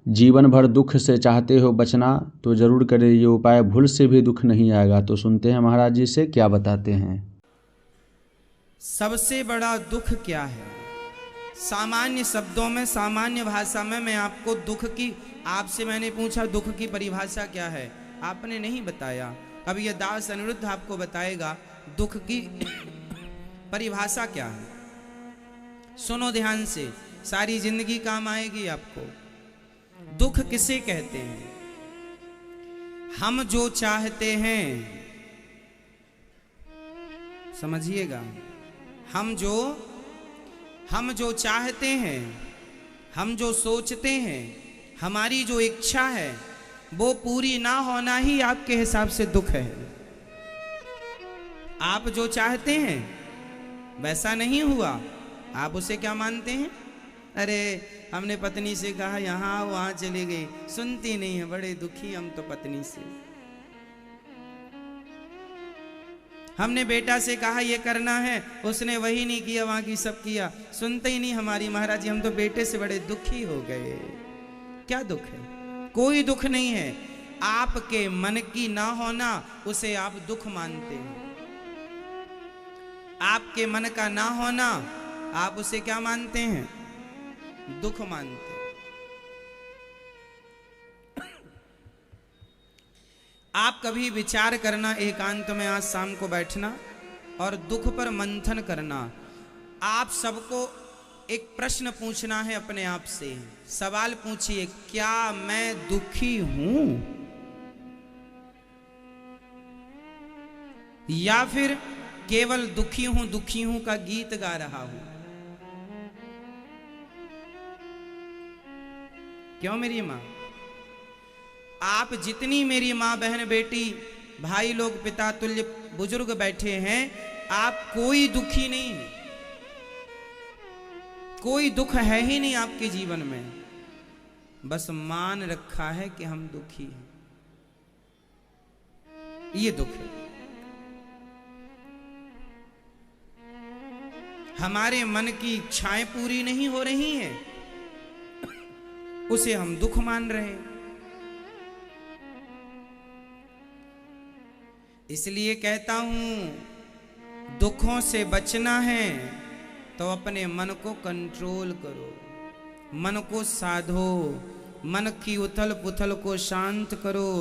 जीवन भर दुख से चाहते हो बचना तो ज़रूर करें ये उपाय, भूल से भी दुख नहीं आएगा। तो सुनते हैं महाराज जी से क्या बताते हैं। सबसे बड़ा दुख क्या है? सामान्य शब्दों में, सामान्य भाषा में मैं आपको दुख की, आपसे मैंने पूछा दुख की परिभाषा क्या है, आपने नहीं बताया। अब ये दास अनिरुद्ध आपको बताएगा दुख की परिभाषा क्या है। सुनो ध्यान से, सारी जिंदगी काम आएगी आपको। दुख किसे कहते हैं? हम जो चाहते हैं, समझिएगा, हम जो चाहते हैं, हम जो सोचते हैं, हमारी जो इच्छा है, वो पूरी ना होना ही आपके हिसाब से दुख है। आप जो चाहते हैं वैसा नहीं हुआ, आप उसे क्या मानते हैं? अरे हमने पत्नी से कहा यहाँ वहां चली गई, सुनती नहीं है, बड़े दुखी हम तो पत्नी से। हमने बेटा से कहा ये करना है, उसने वही नहीं किया, वहां की सब किया, सुनते ही नहीं हमारी। महाराज जी हम तो बेटे से बड़े दुखी हो गए। क्या दुख है? कोई दुख नहीं है। आपके मन की ना होना उसे आप दुख मानते हैं। आपके मन का ना होना आप उसे क्या मानते हैं? दुख मानते हैं। आप कभी विचार करना, एकांत में आज शाम को बैठना और दुख पर मंथन करना। आप सबको एक प्रश्न पूछना है अपने आप से। सवाल पूछिए, क्या मैं दुखी हूं या फिर केवल दुखी हूं का गीत गा रहा हूं? क्यों मेरी मां? आप जितनी मेरी मां, बहन, बेटी, भाई लोग, पिता तुल्य बुजुर्ग बैठे हैं, आप कोई दुखी नहीं है। कोई दुख है ही नहीं आपके जीवन में। बस मान रखा है कि हम दुखी हैं, ये दुख है। हमारे मन की इच्छाएं पूरी नहीं हो रही हैं, उसे हम दुख मान रहे हैं। इसलिए कहता हूं, दुखों से बचना है तो अपने मन को कंट्रोल करो, मन को साधो, मन की उथल पुथल को शांत करो,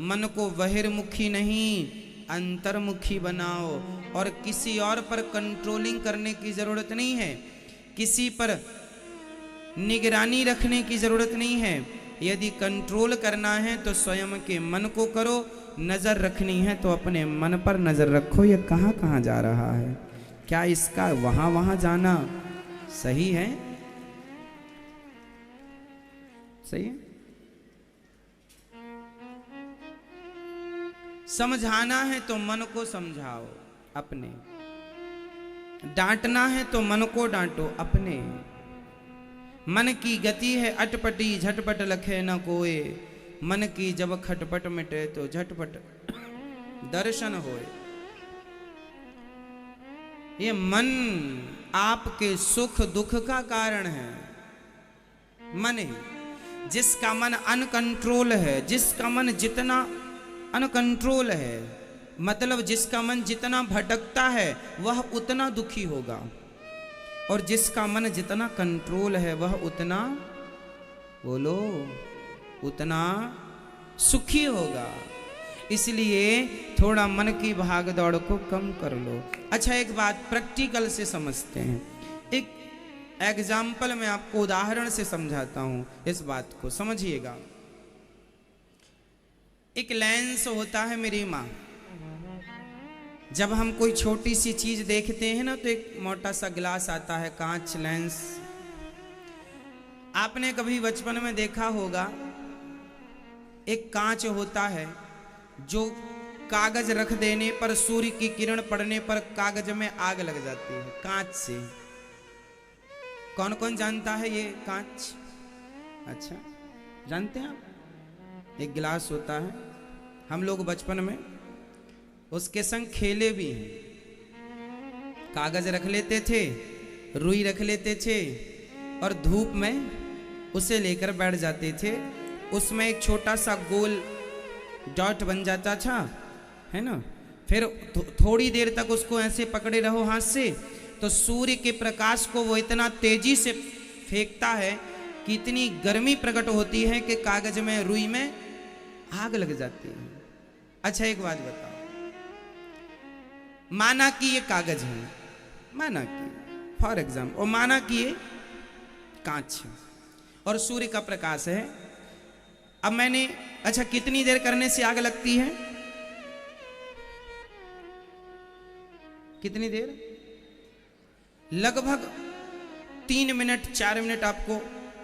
मन को बहिर्मुखी नहीं अंतर्मुखी बनाओ। और किसी और पर कंट्रोलिंग करने की जरूरत नहीं है, किसी पर निगरानी रखने की जरूरत नहीं है। यदि कंट्रोल करना है तो स्वयं के मन को करो, नजर रखनी है तो अपने मन पर नजर रखो। ये कहां कहां जा रहा है, क्या इसका वहां वहां जाना सही है? सही है? समझाना है तो मन को समझाओ अपने, डांटना है तो मन को डांटो अपने। मन की गति है अटपटी, झटपट लखे न कोय, मन की जब खटपट मिटे तो झटपट दर्शन होए। ये मन आपके सुख दुख का कारण है। मन ही, जिसका मन अनकंट्रोल है, जिसका मन जितना अनकंट्रोल है, मतलब जिसका मन जितना भटकता है वह उतना दुखी होगा, और जिसका मन जितना कंट्रोल है वह उतना, बोलो, उतना सुखी होगा। इसलिए थोड़ा मन की भाग दौड़ को कम कर लो। अच्छा, एक बात प्रैक्टिकल से समझते हैं। एक एग्जाम्पल मैं आपको उदाहरण से समझाता हूं, इस बात को समझिएगा। एक लेंस होता है मेरी माँ, जब हम कोई छोटी सी चीज देखते हैं ना तो एक मोटा सा गिलास आता है, कांच लेंस। आपने कभी बचपन में देखा होगा, एक कांच होता है जो कागज रख देने पर, सूर्य की किरण पड़ने पर कागज में आग लग जाती है कांच से। कौन कौन जानता है ये कांच? अच्छा, जानते हैं आप? एक गिलास होता है, हम लोग बचपन में उसके संग खेले भी हैं। कागज रख लेते थे, रुई रख लेते थे और धूप में उसे लेकर बैठ जाते थे। उसमें एक छोटा सा गोल डॉट बन जाता था, है ना। फिर थोड़ी देर तक उसको ऐसे पकड़े रहो हाथ से, तो सूर्य के प्रकाश को वो इतना तेजी से फेंकता है कि इतनी गर्मी प्रकट होती है कि कागज में, रुई में आग लग जाती है। अच्छा एक बात बताओ, माना कि ये कागज है, माना कि फॉर एग्जाम्पल, और माना कि ये कांच है और सूर्य का प्रकाश है। अब मैंने, अच्छा कितनी देर करने से आग लगती है? कितनी देर? लगभग 3 मिनट 4 मिनट आपको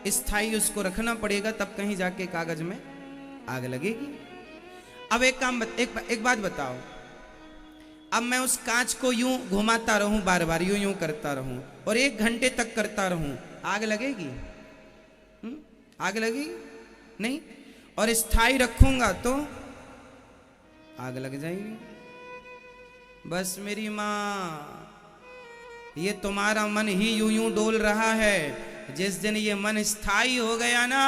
स्थायी उसको रखना पड़ेगा, तब कहीं जाके कागज में आग लगेगी। अब एक बात बताओ, अब मैं उस कांच को यूं घुमाता रहूं, बार बार यूं करता रहूं और 1 घंटे तक करता रहूं, आग लगेगी? आग लगेगी? नहीं। और स्थायी रखूंगा तो आग लग जाएगी। बस मेरी माँ, ये तुम्हारा मन ही यूं डोल रहा है। जिस दिन ये मन स्थायी हो गया ना,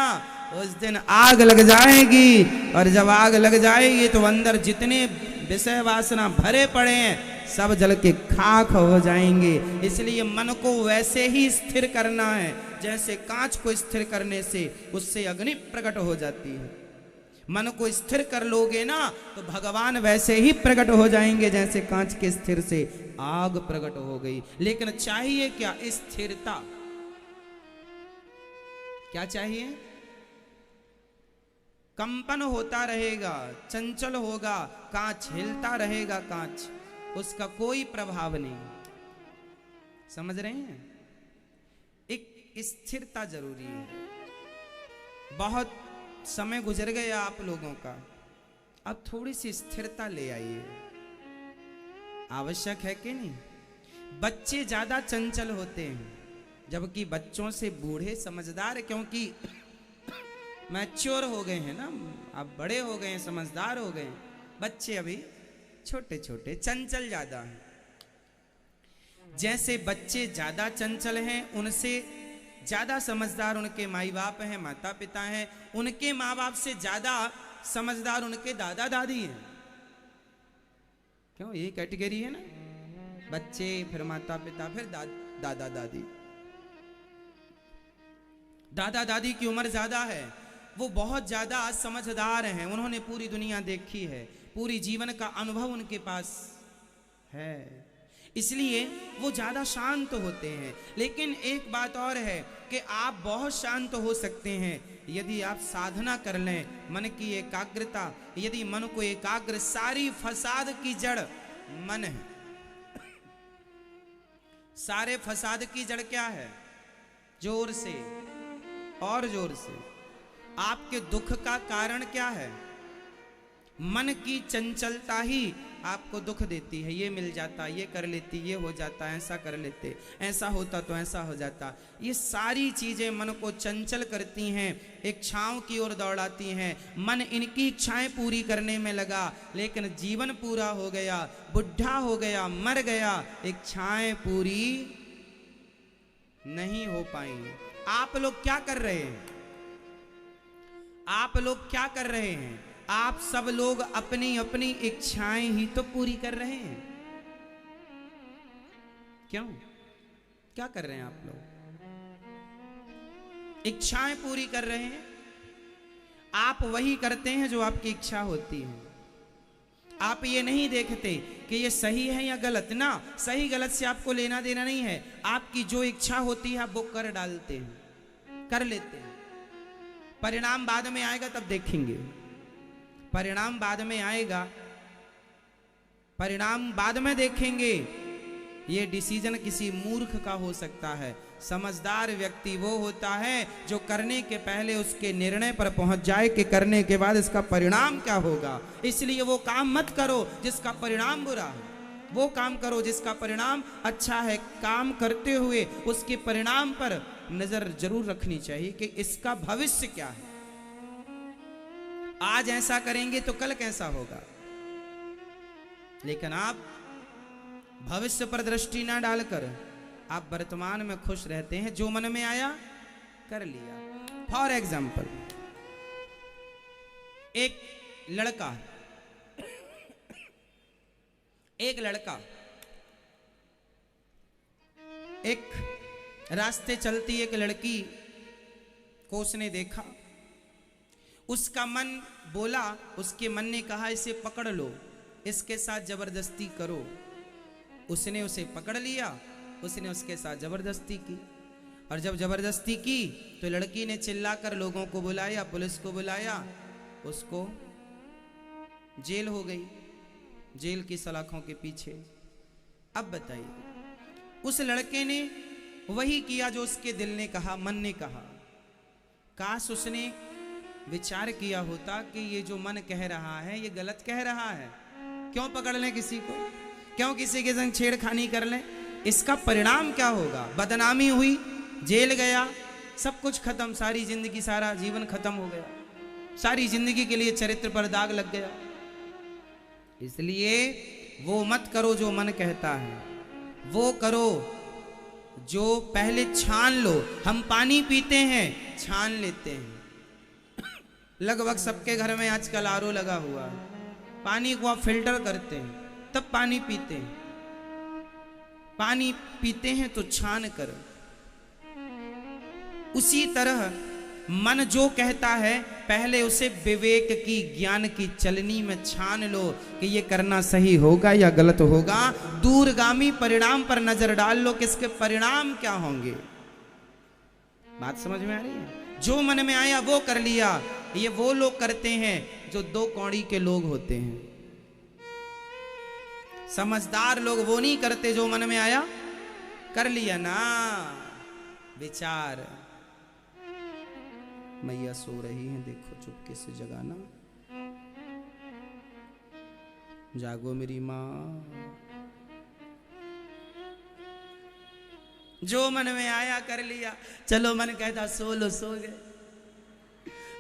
उस दिन आग लग जाएगी। और जब आग लग जाएगी तो अंदर जितने विषय वासना भरे पड़े हैं सब जल के खाक हो जाएंगे। इसलिए मन को वैसे ही स्थिर करना है जैसे कांच को स्थिर करने से उससे अग्नि प्रकट हो जाती है। मन को स्थिर कर लोगे ना तो भगवान वैसे ही प्रकट हो जाएंगे जैसे कांच के स्थिर से आग प्रकट हो गई। लेकिन चाहिए क्या? स्थिरता। क्या चाहिए? कंपन होता रहेगा, चंचल होगा, कांच हिलता रहेगा, कांच, उसका कोई प्रभाव नहीं। समझ रहे हैं? एक स्थिरता जरूरी है। बहुत समय गुजर गया आप लोगों का, अब थोड़ी सी स्थिरता ले आइए। आवश्यक है कि नहीं? बच्चे ज्यादा चंचल होते हैं, जबकि बच्चों से बूढ़े समझदार, क्योंकि मैच्योर हो गए हैं ना, अब बड़े हो गए हैं, समझदार हो गए हैं। बच्चे अभी छोटे छोटे, चंचल ज्यादा हैं। जैसे बच्चे ज्यादा चंचल हैं, उनसे ज्यादा समझदार उनके माई बाप हैं, माता पिता हैं। उनके माँ बाप से ज्यादा समझदार उनके दादा दादी हैं। क्यों? यही कैटेगरी है ना, बच्चे, फिर माता पिता, फिर दादा दादी। दादा दादी की उम्र ज्यादा है, वो बहुत ज्यादा समझदार हैं, उन्होंने पूरी दुनिया देखी है, पूरी जीवन का अनुभव उनके पास है, इसलिए वो ज्यादा शांत होते हैं। लेकिन एक बात और है कि आप बहुत शांत हो सकते हैं यदि आप साधना कर लें, मन की एकाग्रता। यदि मन को एकाग्र, सारी फसाद की जड़ मन है। सारे फसाद की जड़ क्या है? जोर से और जोर से। आपके दुख का कारण क्या है? मन की चंचलता ही आपको दुख देती है। ये मिल जाता, ये कर लेती, ये हो जाता, ऐसा कर लेते, ऐसा होता तो ऐसा हो जाता। ये सारी चीजें मन को चंचल करती हैं, इच्छाओं की ओर दौड़ाती हैं। मन इनकी इच्छाएं पूरी करने में लगा, लेकिन जीवन पूरा हो गया, बुढ़ा हो गया, मर गया, इच्छाएं पूरी नहीं हो पाई। आप लोग क्या कर रहे हैं? आप लोग क्या कर रहे हैं? आप सब लोग अपनी अपनी इच्छाएं ही तो पूरी कर रहे हैं। क्यों? क्या कर रहे हैं आप लोग? इच्छाएं पूरी कर रहे हैं। आप वही करते हैं जो आपकी इच्छा होती है। आप ये नहीं देखते कि ये सही है या गलत ना। सही गलत से आपको लेना देना नहीं है। आपकी जो इच्छा होती है आप वो कर डालते हैं, कर लेते हैं। परिणाम बाद में आएगा तब देखेंगे। परिणाम बाद में आएगा, परिणाम बाद में देखेंगे। ये डिसीजन किसी मूर्ख का हो सकता है। समझदार व्यक्ति वो होता है जो करने के पहले उसके निर्णय पर पहुंच जाए कि करने के बाद इसका परिणाम क्या होगा। इसलिए वो काम मत करो जिसका परिणाम बुरा है, वो काम करो जिसका परिणाम अच्छा है। काम करते हुए उसके परिणाम पर नजर जरूर रखनी चाहिए कि इसका भविष्य क्या है। आज ऐसा करेंगे तो कल कैसा होगा। लेकिन आप भविष्य पर दृष्टि ना डालकर आप वर्तमान में खुश रहते हैं। जो मन में आया कर लिया, फॉर एग्जाम्पल, एक लड़का एक रास्ते चलती एक लड़की को उसने देखा, उसका मन बोला, उसके मन ने कहा इसे पकड़ लो, इसके साथ जबरदस्ती करो। उसने उसे पकड़ लिया, उसने उसके साथ जबरदस्ती की, और जब जबरदस्ती की तो लड़की ने चिल्लाकर लोगों को बुलाया, पुलिस को बुलाया, उसको जेल हो गई, जेल की सलाखों के पीछे। अब बताइए, उस लड़के ने वही किया जो उसके दिल ने कहा, मन ने कहा। काश उसने विचार किया होता कि ये जो मन कह रहा है ये गलत कह रहा है, क्यों पकड़ लें किसी को, क्यों किसी के संग छेड़खानी कर लें, इसका परिणाम क्या होगा? बदनामी हुई, जेल गया, सब कुछ खत्म, सारी जिंदगी, सारा जीवन खत्म हो गया, सारी जिंदगी के लिए चरित्र पर दाग लग गया। इसलिए वो मत करो जो मन कहता है, वो करो जो पहले छान लो। हम पानी पीते हैं, छान लेते हैं। लगभग सबके घर में आजकल आरओ लगा हुआ है, पानी को आप फिल्टर करते हैं तब पानी पीते हैं। पानी पीते हैं तो छान कर। उसी तरह मन जो कहता है पहले उसे विवेक की, ज्ञान की चलनी में छान लो कि ये करना सही होगा या गलत होगा। दूरगामी परिणाम पर नजर डाल लो कि इसके परिणाम क्या होंगे। बात समझ में आ रही है? जो मन में आया वो कर लिया। ये वो लोग करते हैं जो दो कौड़ी के लोग होते हैं। समझदार लोग वो नहीं करते, जो मन में आया कर लिया ना। विचार, मैया सो रही हैं, देखो चुपके से जगाना, जागो मेरी माँ। जो मन में आया कर लिया। चलो मन कहता सो लो, सो गए।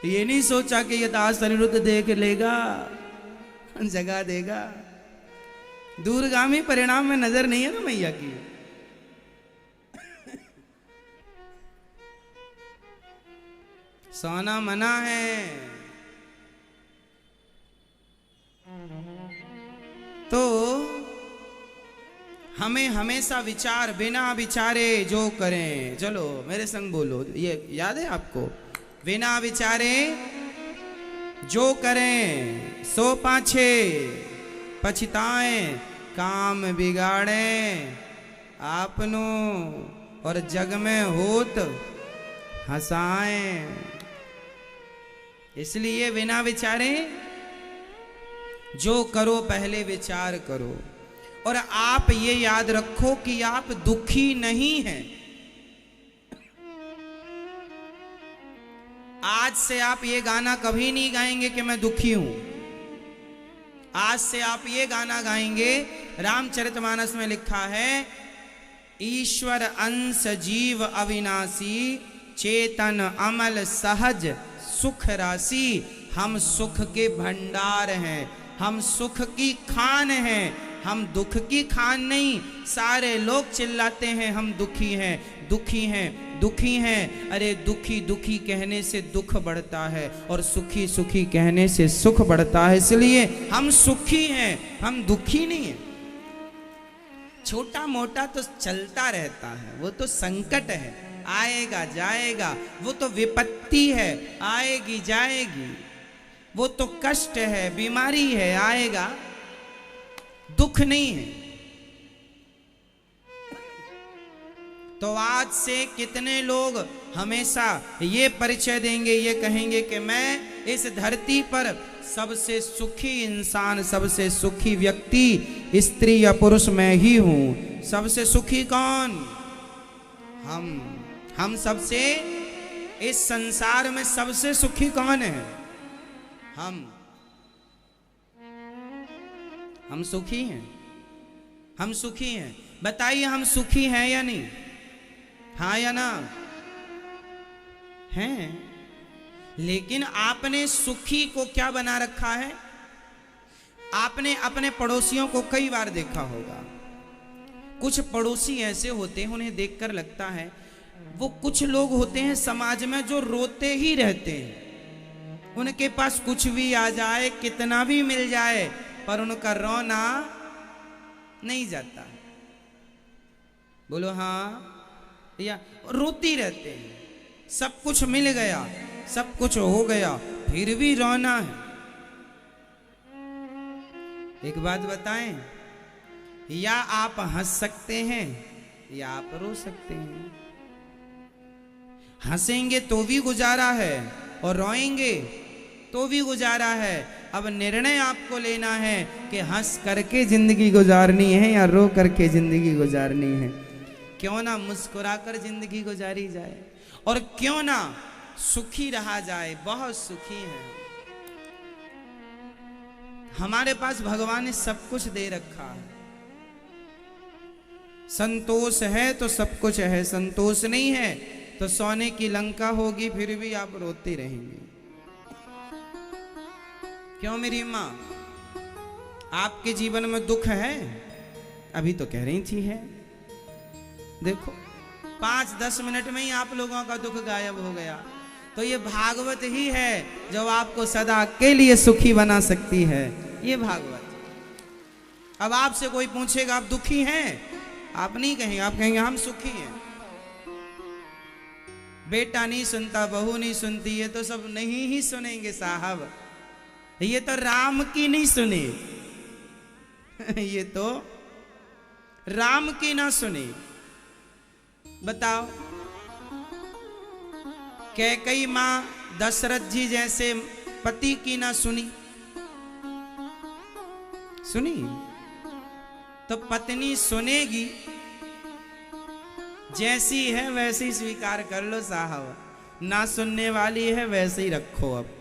ये नहीं सोचा कि ये दास अनिरुद्ध देख लेगा, जगा देगा। दूरगामी परिणाम में नजर नहीं है ना मैया की। सोना मना है। तो हमें हमेशा विचार, बिना विचारे जो करें, चलो मेरे संग बोलो, ये याद है आपको? बिना विचारे जो करें सो पाछे पछताएं, काम बिगाड़े आपनो और जग में होत हंसाएं। इसलिए बिना विचारे जो करो पहले विचार करो। और आप ये याद रखो कि आप दुखी नहीं हैं। आज से आप ये गाना कभी नहीं गाएंगे कि मैं दुखी हूं। आज से आप ये गाना गाएंगे, रामचरितमानस में लिखा है, ईश्वर अंश जीव अविनाशी, चेतन अमल सहज सुख राशि। हम सुख के भंडार हैं, हम सुख की खान हैं, हम दुख की खान नहीं। सारे लोग चिल्लाते हैं हम दुखी हैं, दुखी हैं, दुखी हैं। अरे दुखी दुखी कहने से दुख बढ़ता है और सुखी सुखी कहने से सुख बढ़ता है। इसलिए हम सुखी हैं, हम दुखी नहीं हैं। छोटा मोटा तो चलता रहता है, वो तो संकट है, आएगा जाएगा। वो तो विपत्ति है, आएगी जाएगी। वो तो कष्ट है, बीमारी है, आएगा। दुख नहीं है। तो आज से कितने लोग हमेशा ये परिचय देंगे, ये कहेंगे कि मैं इस धरती पर सबसे सुखी इंसान, सबसे सुखी व्यक्ति स्त्री या पुरुष मैं ही हूं। सबसे सुखी कौन? हम सबसे, इस संसार में सबसे सुखी कौन है? हम सुखी हैं, हम सुखी हैं। बताइए हम सुखी हैं या नहीं? हाँ या ना? हैं। लेकिन आपने सुखी को क्या बना रखा है? आपने अपने पड़ोसियों को कई बार देखा होगा। कुछ पड़ोसी ऐसे होते हैं, उन्हें देखकर लगता है वो कुछ लोग होते हैं समाज में जो रोते ही रहते हैं, उनके पास कुछ भी आ जाए, कितना भी मिल जाए, पर उनका रोना नहीं जाता। बोलो हाँ, या रोती रहते हैं। सब कुछ मिल गया, सब कुछ हो गया, फिर भी रोना है। एक बात बताएं, या आप हंस सकते हैं या आप रो सकते हैं। हंसेंगे तो भी गुजारा है और रोएंगे तो भी गुजारा है। अब निर्णय आपको लेना है कि हंस करके जिंदगी गुजारनी है या रो करके जिंदगी गुजारनी है। क्यों ना मुस्कुराकर जिंदगी गुजारी जाए, और क्यों ना सुखी रहा जाए। बहुत सुखी है, हमारे पास भगवान ने सब कुछ दे रखा है। संतोष है तो सब कुछ है, संतोष नहीं है तो सोने की लंका होगी, फिर भी आप रोते रहेंगे। क्यों मेरी माँ, आपके जीवन में दुख है? अभी तो कह रही थी है। देखो 5-10 मिनट में ही आप लोगों का दुख गायब हो गया। तो ये भागवत ही है जो आपको सदा के लिए सुखी बना सकती है, ये भागवत। अब आपसे कोई पूछेगा आप दुखी हैं, आप नहीं कहेंगे, आप कहेंगे हम सुखी हैं। बेटा नहीं सुनता, बहू नहीं सुनती, ये तो सब नहीं ही सुनेंगे साहब। ये तो राम की नहीं सुने ये तो राम की ना सुने। बताओ, कैकई मां दशरथ जी जैसे पति की ना सुनी? सुनी तो पत्नी सुनेगी, जैसी है वैसी स्वीकार कर लो साहब। ना सुनने वाली है वैसे ही रखो, अब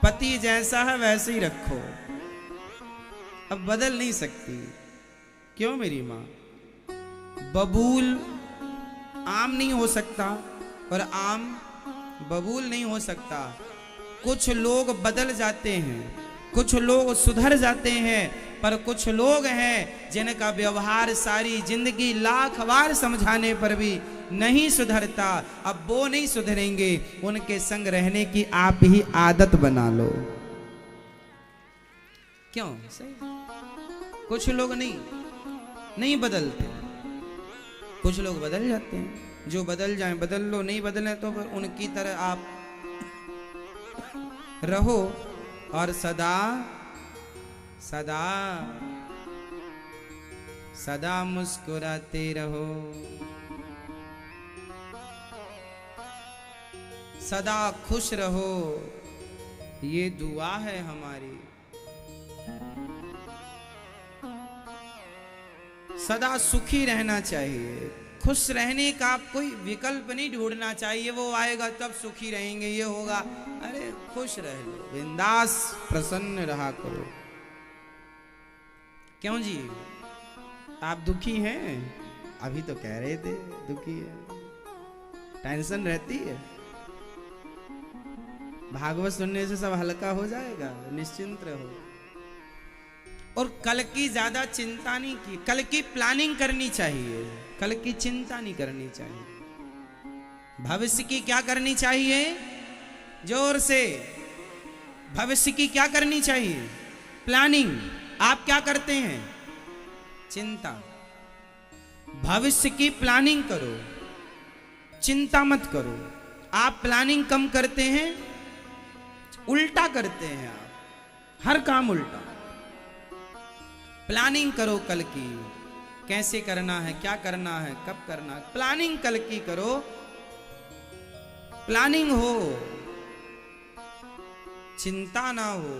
पति जैसा है वैसे ही रखो, अब बदल नहीं सकती। क्यों मेरी मां? बबूल आम नहीं हो सकता और आम बबूल नहीं हो सकता। कुछ लोग बदल जाते हैं, कुछ लोग सुधर जाते हैं, पर कुछ लोग हैं जिनका व्यवहार सारी जिंदगी लाख बार समझाने पर भी नहीं सुधरता। अब वो नहीं सुधरेंगे, उनके संग रहने की आप ही आदत बना लो। क्यों? सही। कुछ लोग नहीं बदलते, कुछ लोग बदल जाते हैं। जो बदल जाए बदल लो, नहीं बदले तो फिर उनकी तरह आप रहो और सदा सदा सदा मुस्कुराते रहो, सदा खुश रहो, ये दुआ है हमारी। सदा सुखी रहना चाहिए। खुश रहने का कोई विकल्प नहीं ढूंढना चाहिए, वो आएगा तब सुखी रहेंगे, ये होगा। अरे खुश रह लो, बिंदास प्रसन्न रहा करो। क्यों जी, आप दुखी हैं? अभी तो कह रहे थे दुखी है। टेंशन रहती है, भागवत सुनने से सब हल्का हो जाएगा, निश्चिंत रहो। और कल की ज्यादा चिंता नहीं की, कल की प्लानिंग करनी चाहिए, कल की चिंता नहीं करनी चाहिए। भविष्य की क्या करनी चाहिए? जोर से, भविष्य की क्या करनी चाहिए? प्लानिंग। आप क्या करते हैं? चिंता। भविष्य की प्लानिंग करो, चिंता मत करो। आप प्लानिंग कम करते हैं, उल्टा करते हैं आप, हर काम उल्टा। प्लानिंग करो कल की, कैसे करना है, क्या करना है, कब करना है, प्लानिंग कल की करो। प्लानिंग हो, चिंता ना हो।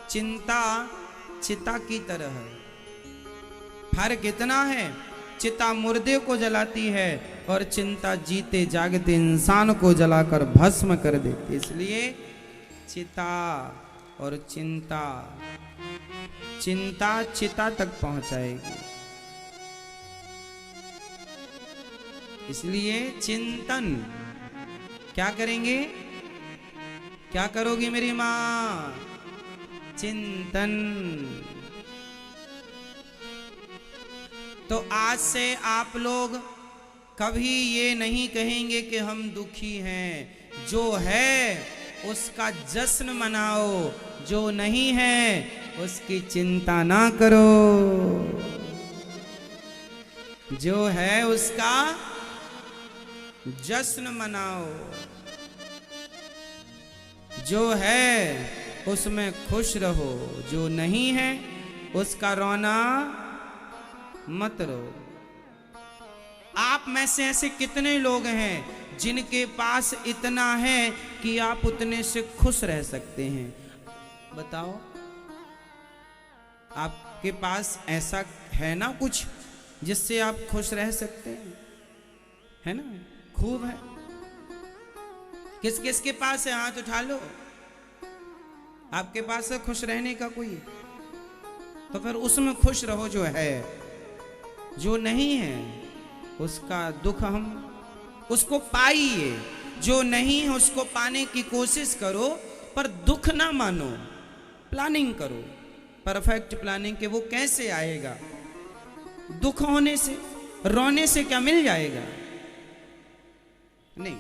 चिंता चिता की तरह है। फर्क इतना है, चिता मुर्दे को जलाती है और चिंता जीते जागते इंसान को जलाकर भस्म कर देती। इसलिए चिता और चिंता, चिंता चिता तक पहुंचाएगी। इसलिए चिंतन क्या करेंगे? क्या करोगी मेरी मां? चिंतन। तो आज से आप लोग कभी ये नहीं कहेंगे कि हम दुखी हैं। जो है उसका जश्न मनाओ, जो नहीं है उसकी चिंता ना करो। जो है उसका जश्न मनाओ, जो है उसमें खुश रहो, जो नहीं है उसका रोना मत रो। आप में से ऐसे कितने लोग हैं जिनके पास इतना है कि आप उतने से खुश रह सकते हैं? बताओ, आपके पास ऐसा है ना कुछ जिससे आप खुश रह सकते हैं? है ना? खूब है। किस किस के पास है? हाथ उठा लो। आपके पास है खुश रहने का कोई? तो फिर उसमें खुश रहो जो है। जो नहीं है उसका दुख हम उसको पाइए, जो नहीं है उसको पाने की कोशिश करो, पर दुख ना मानो। प्लानिंग करो, परफेक्ट प्लानिंग के वो कैसे आएगा? दुख होने से, रोने से क्या मिल जाएगा? नहीं।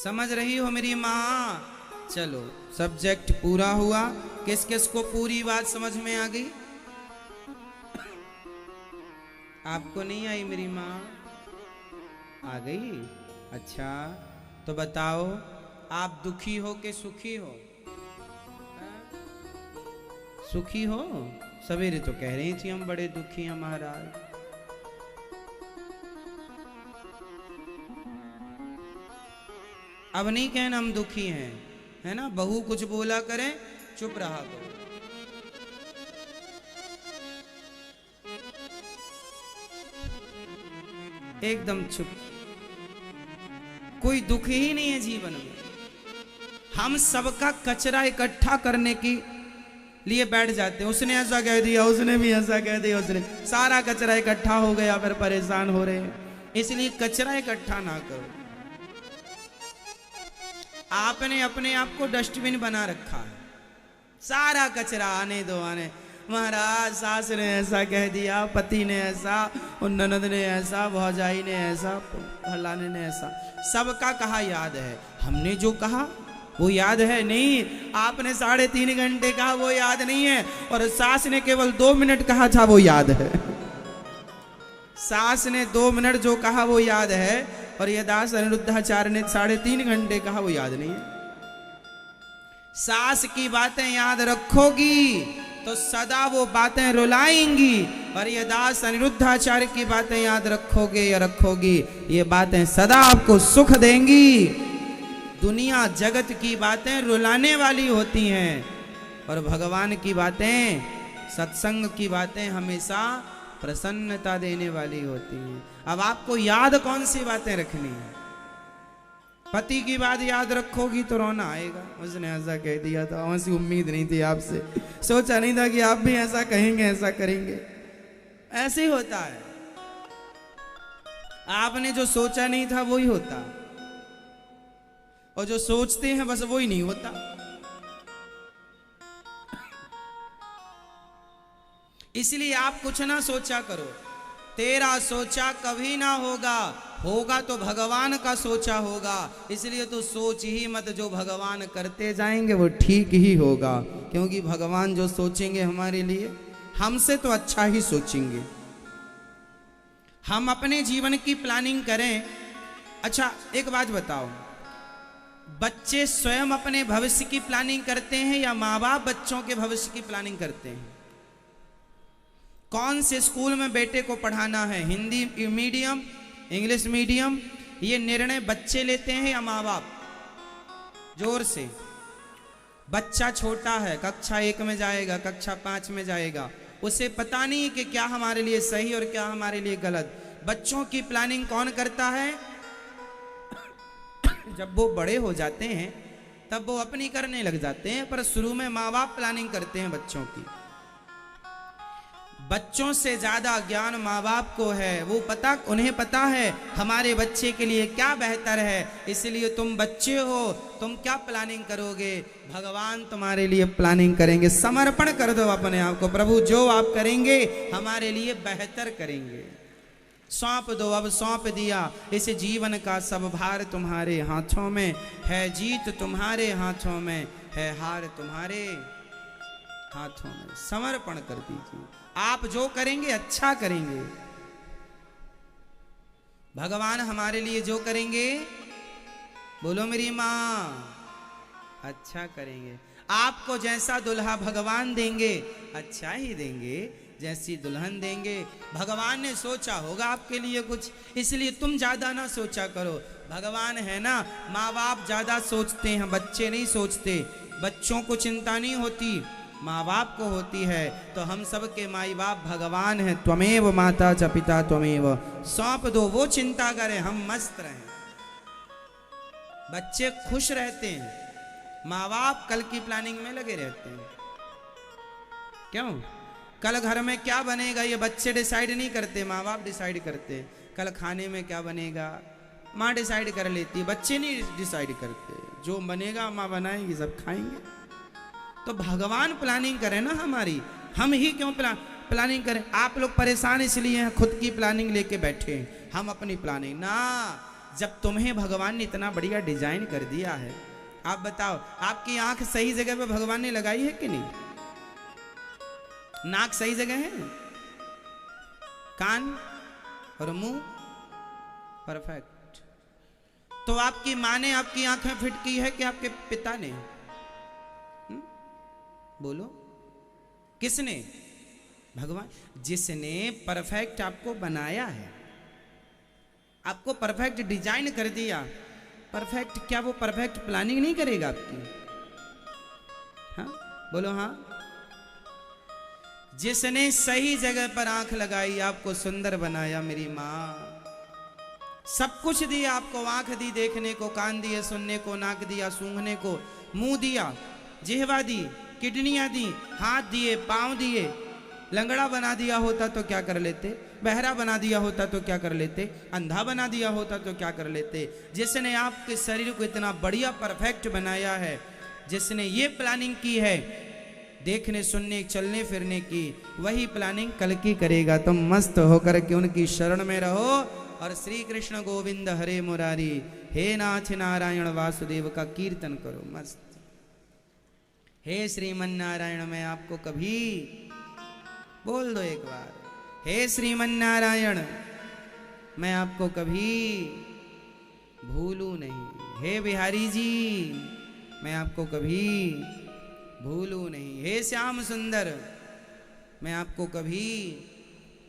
समझ रही हो मेरी माँ? चलो, सब्जेक्ट पूरा हुआ। किस किस को पूरी बात समझ में आ गई? आपको नहीं आई मेरी माँ? आ गई? अच्छा, तो बताओ, आप दुखी हो कि सुखी हो? सुखी हो? सवेरे तो कह रही थी हम बड़े दुखी हैं महाराज। अब नहीं कहना हम दुखी हैं, है ना? बहू कुछ बोला करें, चुप रहा करो। एकदम चुप। कोई दुख ही नहीं है जीवन में। हम सबका कचरा इकट्ठा करने की लिए बैठ जाते हैं। उसने ऐसा कह दिया, उसने भी ऐसा कह दिया, उसने सारा कचरा इकट्ठा हो गया, फिर परेशान हो रहे हैं। इसलिए कचरा इकट्ठा ना करो। आपने अपने आप को डस्टबिन बना रखा है। सारा कचरा आने दो, आने। महाराज सास ने ऐसा कह दिया, पति ने ऐसा, ननद ने ऐसा, भौजाई ने ऐसा, फलाने ने ऐसा। सबका कहा याद है। हमने जो कहा वो याद है नहीं। आपने 3.5 घंटे कहा वो याद नहीं है, और सास ने केवल 2 मिनट कहा था वो याद है। सास ने 2 मिनट जो कहा वो याद है, और ये दास अनिरुद्धाचार्य ने 3.5 घंटे कहा वो याद नहीं है। सास की बातें याद रखोगी तो सदा वो बातें रुलाएंगी, और ये दास अनिरुद्धाचार्य की बातें याद रखोगे या रखोगी, ये बातें सदा आपको सुख देंगी। दुनिया जगत की बातें रुलाने वाली होती हैं, और भगवान की बातें, सत्संग की बातें हमेशा प्रसन्नता देने वाली होती हैं। अब आपको याद कौन सी बातें रखनी है? पति की बात याद रखोगी तो रोना आएगा। उसने ऐसा कह दिया था, ऐसी उम्मीद नहीं थी आपसे, सोचा नहीं था कि आप भी ऐसा कहेंगे, ऐसा करेंगे। ऐसे ही होता है। आपने जो सोचा नहीं था वही होता, और जो सोचते हैं बस वही नहीं होता। इसलिए आप कुछ ना सोचा करो। तेरा सोचा कभी ना होगा, होगा तो भगवान का सोचा होगा। इसलिए तो सोच ही मत, जो भगवान करते जाएंगे वो ठीक ही होगा। क्योंकि भगवान जो सोचेंगे हमारे लिए, हमसे तो अच्छा ही सोचेंगे। हम अपने जीवन की प्लानिंग करें। अच्छा, एक बात बताओ, बच्चे स्वयं अपने भविष्य की प्लानिंग करते हैं या माँ बाप बच्चों के भविष्य की प्लानिंग करते हैं? कौन से स्कूल में बेटे को पढ़ाना है, हिंदी मीडियम, इंग्लिश मीडियम, ये निर्णय बच्चे लेते हैं या माँ बाप? जोर से। बच्चा छोटा है, कक्षा 1 में जाएगा, कक्षा 5 में जाएगा, उसे पता नहीं कि क्या हमारे लिए सही और क्या हमारे लिए गलत। बच्चों की प्लानिंग कौन करता है? जब वो बड़े हो जाते हैं तब वो अपनी करने लग जाते हैं, पर शुरू में माँ बाप प्लानिंग करते हैं बच्चों की। बच्चों से ज्यादा ज्ञान माँ बाप को है। वो उन्हें पता है हमारे बच्चे के लिए क्या बेहतर है। इसलिए तुम बच्चे हो, तुम क्या प्लानिंग करोगे? भगवान तुम्हारे लिए प्लानिंग करेंगे। समर्पण कर दो अपने आप को, प्रभु जो आप करेंगे हमारे लिए बेहतर करेंगे। सौंप दो, अब सौंप दिया। इस जीवन का सब भार तुम्हारे हाथों में है, जीत तुम्हारे हाथों में है, हार तुम्हारे हाथों में। समर्पण कर दीजिए। आप जो करेंगे अच्छा करेंगे। भगवान हमारे लिए जो करेंगे, बोलो मेरी माँ, अच्छा करेंगे। आपको जैसा दुल्हा भगवान देंगे अच्छा ही देंगे, जैसी दुल्हन देंगे। भगवान ने सोचा होगा आपके लिए कुछ, इसलिए तुम ज्यादा ना सोचा करो। भगवान है ना, माँ बाप ज्यादा सोचते हैं, बच्चे नहीं सोचते। बच्चों को चिंता नहीं होती, माँ बाप को होती है। तो हम सब के माई बाप भगवान हैं। त्वमेव माता च पिता त्वमेव। सौंप दो, वो चिंता करें, हम मस्त रहें। बच्चे खुश रहते हैं, माँ बाप कल की प्लानिंग में लगे रहते हैं। क्यों? कल घर में क्या बनेगा ये बच्चे डिसाइड नहीं करते, माँ बाप डिसाइड करते। कल खाने में क्या बनेगा माँ डिसाइड कर लेती, बच्चे नहीं डिसाइड करते। जो बनेगा माँ बनाएगी, सब खाएंगे। तो भगवान प्लानिंग करें ना हमारी, हम ही क्यों प्लानिंग करें? आप लोग परेशान इसलिए हैं, खुद की प्लानिंग लेके बैठे हैं, हम अपनी प्लानिंग ना। जब तुम्हें भगवान ने इतना बढ़िया डिजाइन कर दिया है, आप बताओ, आपकी आंख सही जगह पे भगवान ने लगाई है कि नहीं? नाक सही जगह है, कान और मुंह परफेक्ट। तो आपकी माँ ने आपकी आंखें फिट की है कि आपके पिता ने? बोलो, किसने? भगवान। जिसने परफेक्ट आपको बनाया है, आपको परफेक्ट डिजाइन कर दिया, परफेक्ट, क्या वो परफेक्ट प्लानिंग नहीं करेगा आपकी? हाँ बोलो हाँ। जिसने सही जगह पर आंख लगाई, आपको सुंदर बनाया मेरी माँ, सब कुछ दिया आपको। आंख दी देखने को, कान दिए सुनने को, नाक दिया सूंघने को, मुंह दिया, जिह्वा दी, किडनियां दी, हाथ दिए, पांव दिए। लंगड़ा बना दिया होता तो क्या कर लेते? बहरा बना दिया होता तो क्या कर लेते? अंधा बना दिया होता तो क्या कर लेते? जिसने आपके शरीर को इतना बढ़िया परफेक्ट बनाया है, जिसने ये प्लानिंग की है देखने सुनने चलने फिरने की, वही प्लानिंग कल की करेगा। तुम मस्त होकर के उनकी शरण में रहो और श्री कृष्ण गोविंद हरे मुरारी, हे नाथ नारायण वासुदेव का कीर्तन करो मस्त। हे श्रीमन नारायण, मैं आपको कभी, बोल दो एक बार, हे श्रीमन नारायण, मैं आपको कभी भूलू नहीं। हे बिहारी जी, मैं आपको कभी भूलू नहीं। हे श्याम सुंदर, मैं आपको कभी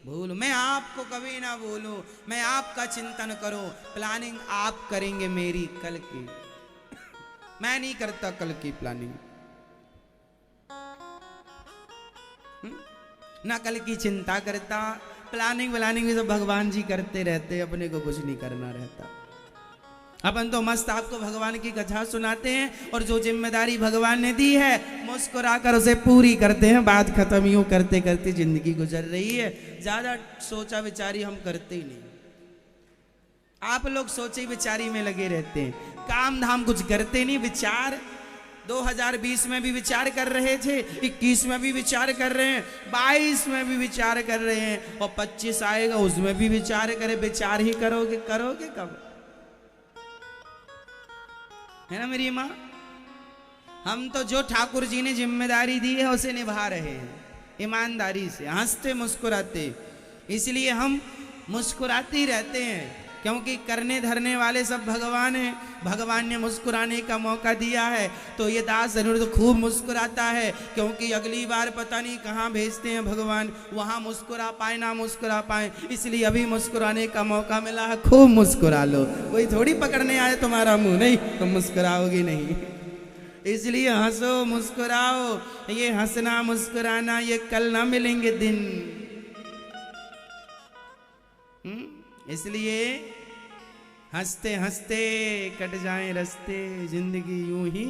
भूलू, मैं आपको कभी ना भूलू। मैं आपका चिंतन करूं, प्लानिंग आप करेंगे मेरी कल की। मैं नहीं करता कल की प्लानिंग, ना कल की चिंता करता। प्लानिंग भी सब भगवान जी करते रहते, अपने को कुछ नहीं करना रहता। अपन तो मस्त आपको भगवान की कथा सुनाते हैं और जो जिम्मेदारी भगवान ने दी है मुस्कुराकर उसे पूरी करते हैं। बात खत्म, यूं करते करते जिंदगी गुजर रही है। ज्यादा सोचा विचारी हम करते ही नहीं। आप लोग सोचे विचारी में लगे रहते हैं, काम धाम कुछ करते नहीं। विचार 2020 में भी विचार कर रहे थे, 21 में भी विचार कर रहे हैं, 22 में भी विचार कर रहे हैं, और 25 आएगा उसमें भी विचार करे। विचार ही करोगे, करोगे कब? है ना मेरी माँ? हम तो जो ठाकुर जी ने जिम्मेदारी दी है उसे निभा रहे हैं ईमानदारी से, हंसते मुस्कुराते। इसलिए हम मुस्कुराते ही रहते हैं, क्योंकि करने धरने वाले सब भगवान हैं। भगवान ने मुस्कुराने का मौका दिया है तो ये दास जरूर तो खूब मुस्कुराता है, क्योंकि अगली बार पता नहीं कहाँ भेजते हैं भगवान, वहाँ मुस्कुरा पाए ना मुस्कुरा पाए। इसलिए अभी मुस्कुराने का मौका मिला है, खूब मुस्कुरा लो। कोई थोड़ी पकड़ने आए तुम्हारा मुंह, नहीं तुम मुस्कुराओगी नहीं। इसलिए हंसो मुस्कुराओ, ये हंसना मुस्कुराना ये कल ना मिलेंगे दिन। इसलिए हंसते हंसते कट जाएं रास्ते, जिंदगी यूं ही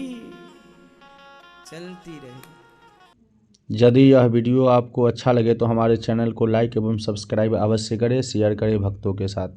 चलती रहे। यदि यह वीडियो आपको अच्छा लगे तो हमारे चैनल को लाइक एवं सब्सक्राइब अवश्य करें, शेयर करें भक्तों के साथ।